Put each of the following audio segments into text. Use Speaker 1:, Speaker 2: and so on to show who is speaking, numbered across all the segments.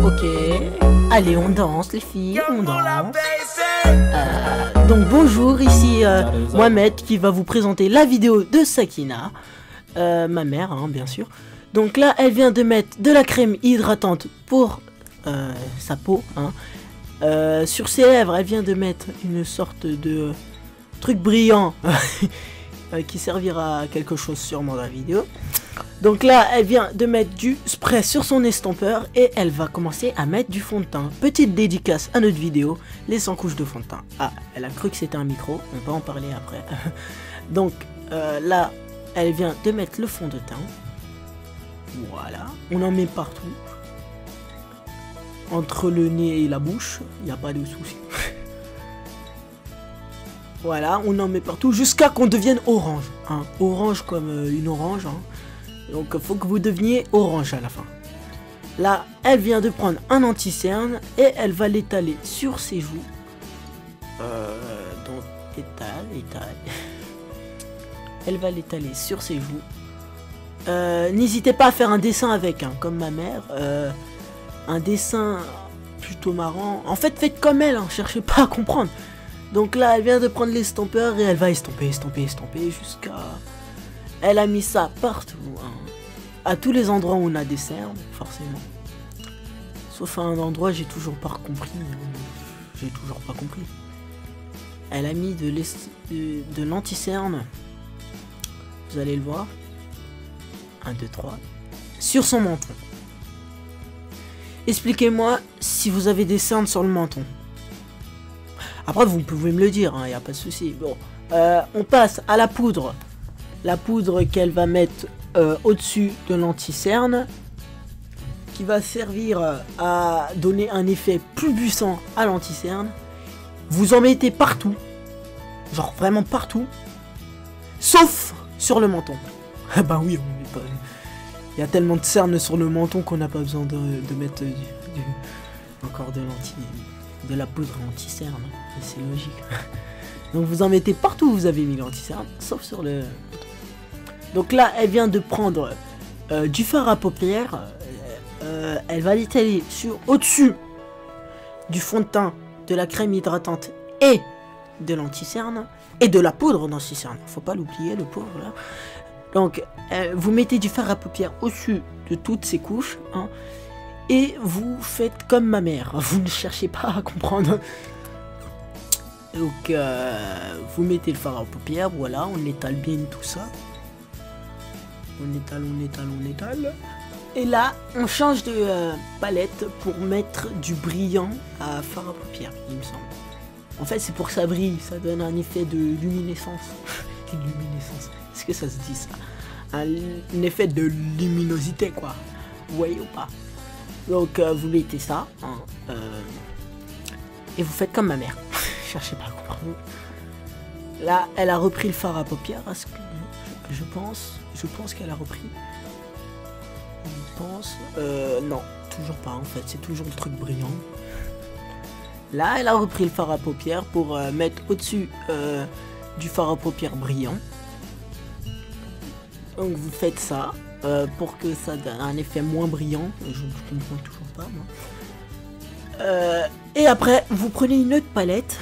Speaker 1: Ok. Allez, on danse les filles, on danse. Donc bonjour, ici Mohamed qui va vous présenter la vidéo de Sakina. Ma mère, hein, bien sûr. Donc là, elle vient de mettre de la crème hydratante pour sa peau. Hein. Sur ses lèvres, elle vient de mettre une sorte de truc brillant qui servira à quelque chose sûrement dans la vidéo. Donc là, elle vient de mettre du spray sur son estompeur et elle va commencer à mettre du fond de teint. Petite dédicace à notre vidéo, les 100 couches de fond de teint. Ah, elle a cru que c'était un micro, on va en parler après. Donc là, elle vient de mettre le fond de teint. Voilà, on en met partout. Entre le nez et la bouche, il n'y a pas de souci. Voilà, on en met partout jusqu'à qu'on devienne orange. Hein. Orange comme une orange. Hein. Donc il faut que vous deveniez orange à la fin. Là, elle vient de prendre un anti-cerne et elle va l'étaler sur ses joues. Donc étale. Elle va l'étaler sur ses joues. N'hésitez pas à faire un dessin avec, hein, comme ma mère. Un dessin plutôt marrant. En fait, faites comme elle, hein, cherchez pas à comprendre. Donc là, elle vient de prendre l'estompeur et elle va estomper jusqu'à... Elle a mis ça partout, hein. À tous les endroits où on a des cernes, forcément. Sauf à un endroit, j'ai toujours pas compris. Elle a mis de l'anti-cerne. Vous allez le voir. 1, 2, 3. Sur son menton. Expliquez-moi si vous avez des cernes sur le menton. Après, vous pouvez me le dire, il n'y a pas de souci. Bon, on passe à la poudre. La poudre qu'elle va mettre au-dessus de l'anti-cerne, qui va servir à donner un effet plus puissant à l'anti-cerne. Vous en mettez partout, genre vraiment partout, sauf sur le menton. Ah bah oui, on met pas... Il y a tellement de cernes sur le menton qu'on n'a pas besoin de mettre encore de la poudre anti-cerne. C'est logique. Donc vous en mettez partout où vous avez mis l'anti-cerne, sauf sur le... Donc là, elle vient de prendre du fard à paupières. Elle va l'étaler au-dessus du fond de teint, de la crème hydratante et de l'anti-cerne. Et de la poudre d'anti-cerne. Faut pas l'oublier, le pauvre là. Donc, vous mettez du fard à paupières au-dessus de toutes ces couches. Hein, et vous faites comme ma mère. Vous ne cherchez pas à comprendre. Donc, vous mettez le fard à paupières. Voilà, on étale bien tout ça. On étale. Et là, on change de palette pour mettre du brillant à fard à paupières, il me semble. En fait, c'est pour que ça brille. Ça donne un effet de luminescence. Luminescence. Est-ce que ça se dit ça? Un effet de luminosité, quoi. Vous voyez ou pas? Donc, vous mettez ça. Hein, et vous faites comme ma mère. Cherchez pas à comprendre. Là, elle a repris le fard à paupières. Je pense qu'elle a repris. Non, toujours pas en fait. C'est toujours le truc brillant. Là, elle a repris le fard à paupières pour mettre au-dessus du fard à paupières brillant. Donc vous faites ça pour que ça donne un effet moins brillant. Je ne comprends toujours pas moi. Et après, vous prenez une autre palette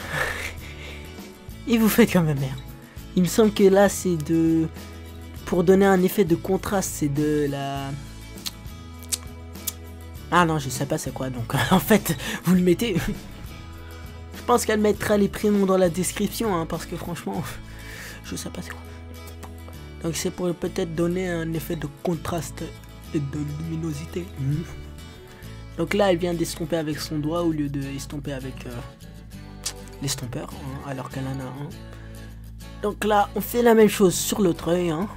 Speaker 1: et vous faites comme ma mère. Il me semble que là, c'est de... Pour donner un effet de contraste, c'est de la... Ah non, je sais pas c'est quoi. Donc en fait, vous le mettez... Je pense qu'elle mettra les prénoms dans la description, hein, parce que franchement, je sais pas c'est quoi. Donc c'est pour peut-être donner un effet de contraste et de luminosité. Donc là, elle vient d'estomper avec son doigt au lieu de estomper avec l'estompeur, hein, alors qu'elle en a un. Donc là, on fait la même chose sur l'autre œil. Hein.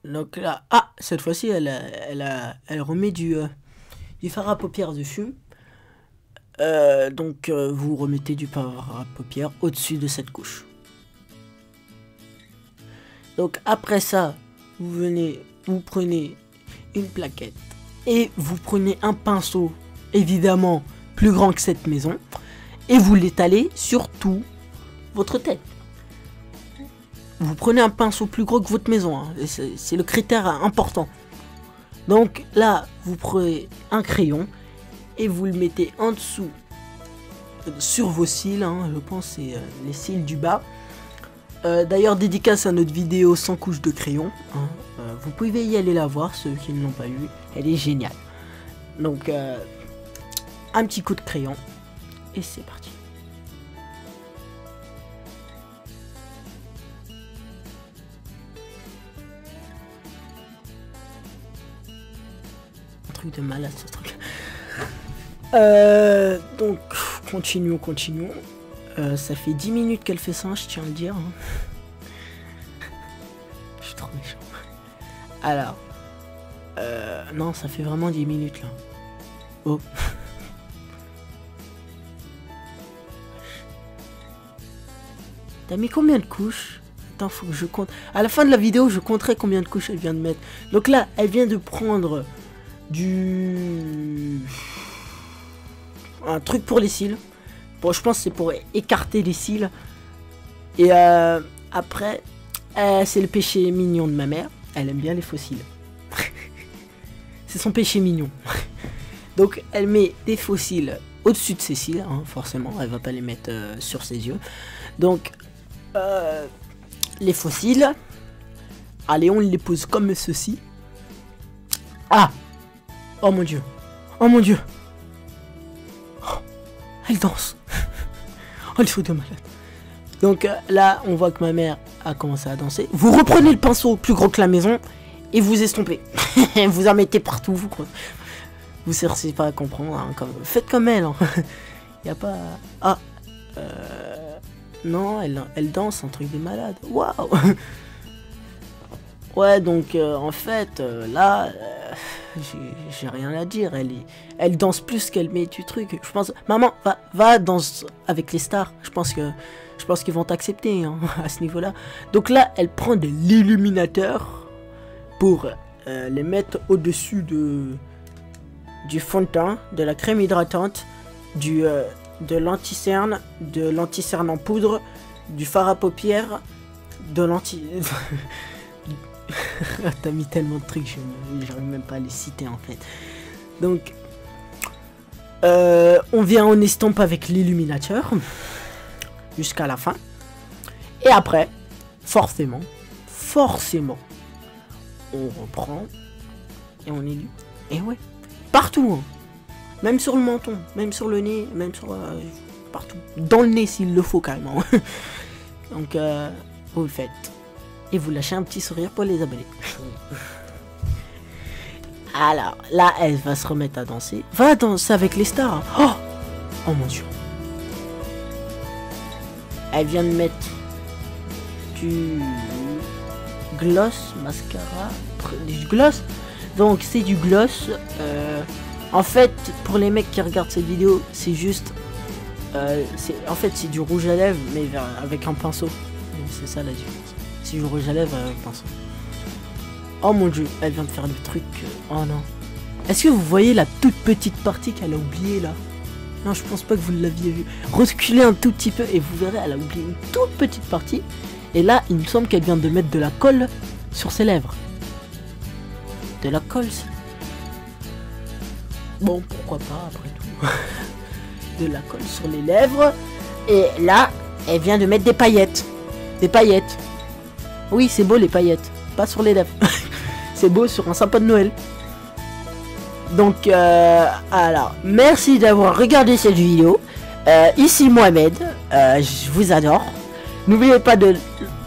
Speaker 1: Donc là, ah, cette fois-ci, elle remet du fard à paupières dessus. Donc vous remettez du fard à paupières au-dessus de cette couche. Donc après ça, vous prenez une plaquette et vous prenez un pinceau, évidemment plus grand que cette maison, et vous l'étalez sur tout votre tête. Vous prenez un pinceau plus gros que votre maison, hein, c'est le critère important. Donc là, vous prenez un crayon et vous le mettez en dessous, sur vos cils, hein, je pense c'est les cils du bas. D'ailleurs, dédicace à notre vidéo sans couche de crayon, hein. Vous pouvez y aller la voir, ceux qui ne l'ont pas vu, elle est géniale. Donc, un petit coup de crayon, et c'est parti. Un truc de malade ce truc. Donc, continuons. Ça fait 10 minutes qu'elle fait ça, je tiens à le dire. Hein. Je suis trop méchant. Alors, non, ça fait vraiment 10 minutes là. Oh. T'as mis combien de couches? Attends, faut que je compte. À la fin de la vidéo, je compterai combien de couches elle vient de mettre. Donc là, elle vient de prendre un truc pour les cils. Bon, je pense que c'est pour écarter les cils. Et après, c'est le péché mignon de ma mère. Elle aime bien les faux cils. C'est son péché mignon. Donc, elle met des faux cils au-dessus de ses cils, hein, forcément. Elle va pas les mettre sur ses yeux. Donc, les faux cils. Allez, on les pose comme ceci. Ah! Oh mon dieu! Oh mon dieu! Oh, elle danse! Oh, le truc de malade! Donc là, on voit que ma mère a commencé à danser. Vous reprenez le pinceau plus gros que la maison et vous estompez. Vous en mettez partout, vous cherchez pas à comprendre. Hein, faites comme elle. Hein. Y a pas. Ah. Non, elle danse, un truc de malade. Waouh. Ouais, donc en fait, là, j'ai rien à dire. Elle danse plus qu'elle met du truc. Je pense, maman, va danser avec les stars. Je pense qu'ils vont t'accepter hein, à ce niveau-là. Donc là, elle prend de l'illuminateur pour les mettre au-dessus du fond de teint, de la crème hydratante, de l'anti-cerne en poudre, du fard à paupières, de l'anti... T'as mis tellement de trucs, j'arrive même pas à les citer en fait. Donc, on estompe avec l'illuminateur jusqu'à la fin. Et après, forcément, on reprend et on élit. Et ouais, partout, hein. Même sur le menton, même sur le nez, même sur partout, dans le nez s'il le faut carrément. Donc, vous le faites. Et vous lâchez un petit sourire pour les abonnés. Alors, là, elle va se remettre à danser. Va danser avec les stars. Oh mon dieu. Elle vient de mettre du gloss, mascara, du gloss. Donc, c'est du gloss. En fait, pour les mecs qui regardent cette vidéo, c'est juste... en fait, c'est du rouge à lèvres, mais avec un pinceau. C'est ça la différence. C'est du rouge à lèvres avec un pinceau. Oh mon dieu, elle vient de faire le truc. Oh non. Est-ce que vous voyez la toute petite partie qu'elle a oubliée là? Non, je pense pas que vous l'aviez vu. Reculez un tout petit peu et vous verrez, elle a oublié une toute petite partie. Et là, il me semble qu'elle vient de mettre de la colle sur ses lèvres. De la colle. Bon, pourquoi pas après tout. De la colle sur les lèvres. Et là, elle vient de mettre des paillettes. Des paillettes. Oui, c'est beau les paillettes. Pas sur les lèvres. C'est beau sur un sapin de Noël. Donc, alors, merci d'avoir regardé cette vidéo. Ici Mohamed. Je vous adore. N'oubliez pas de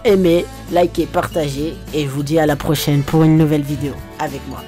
Speaker 1: aimer, liker, partager. Et je vous dis à la prochaine pour une nouvelle vidéo avec moi.